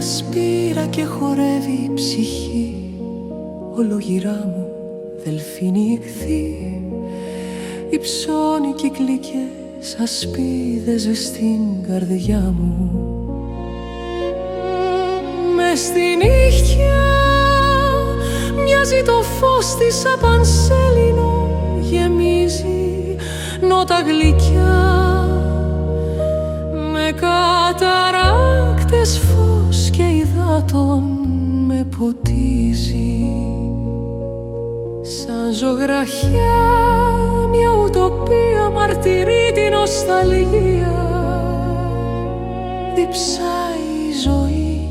μια σπήρα και χορεύει η ψυχή. Ολογυρά μου δελφίνι ηχθεί, υψώνει κυκλικές ασπίδες στην καρδιά μου. Μες στη νύχια μοιάζει το φως της σαν πανσέλινο, γεμίζει νότα γλυκιά με καταράκτες φως και υδάτων με ποτίζει. Σαν ζωγραφιά μια ουτοπία μαρτυρεί την νοσταλγία. Διψάει η ζωή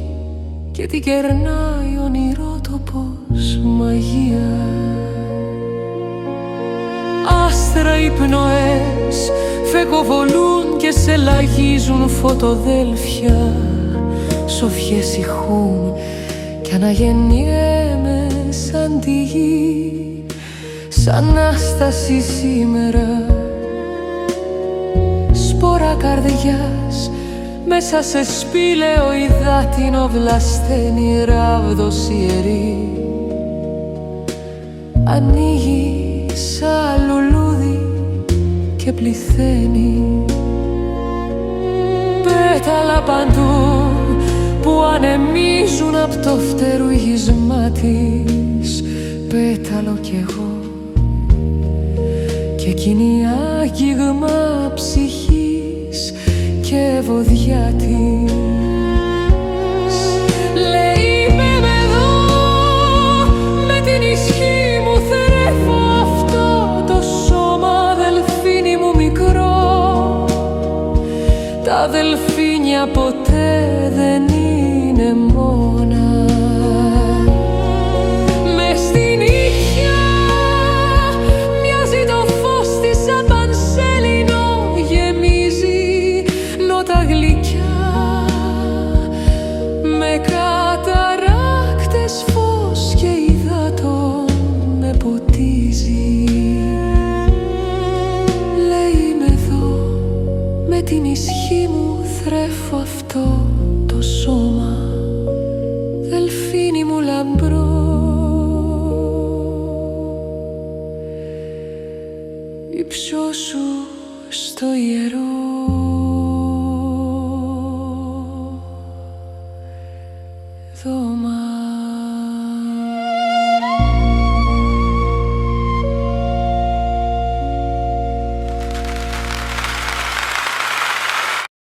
και την κερνάει ονειρότοπος μαγεία. Άστρα οι πνοές φεγγοβολούν και σε λαγίζουν φωτοδέλφια. Σοφιές ηχούν κι αναγεννιέμαι σαν τη γη, σαν Ανάσταση σήμερα. Σπόρα καρδιάς μέσα σε σπήλαιο υδάτινο βλασταίνει ράβδος ιερή. Ανοίγει σαν λουλούδι και πληθαίνει. Πέταλα παντού που ανεμίζουν απ' το φτερουγισμά της. Πέταλο κι εγώ και εκείνη άγγιγμα ψυχής και βοδιά της. Λέει είμαι εδώ, με την ισχύ μου θρέφω αυτό το σώμα, δελφίνι μου μικρό. Τα δελφίνια ποτέ δεν είναι μόνα. Μες στη νύχια μοιάζει το φως της σαν πανσέλινο, γεμίζει νότα γλυκιά με καταράκτες φως και υδάτων με ποτίζει. Λέει είμαι εδώ, με την ισχύ μου θρέφω αυτό το σώμα, δελφίνι μου λαμπρό. Υψώσου στο ιερό.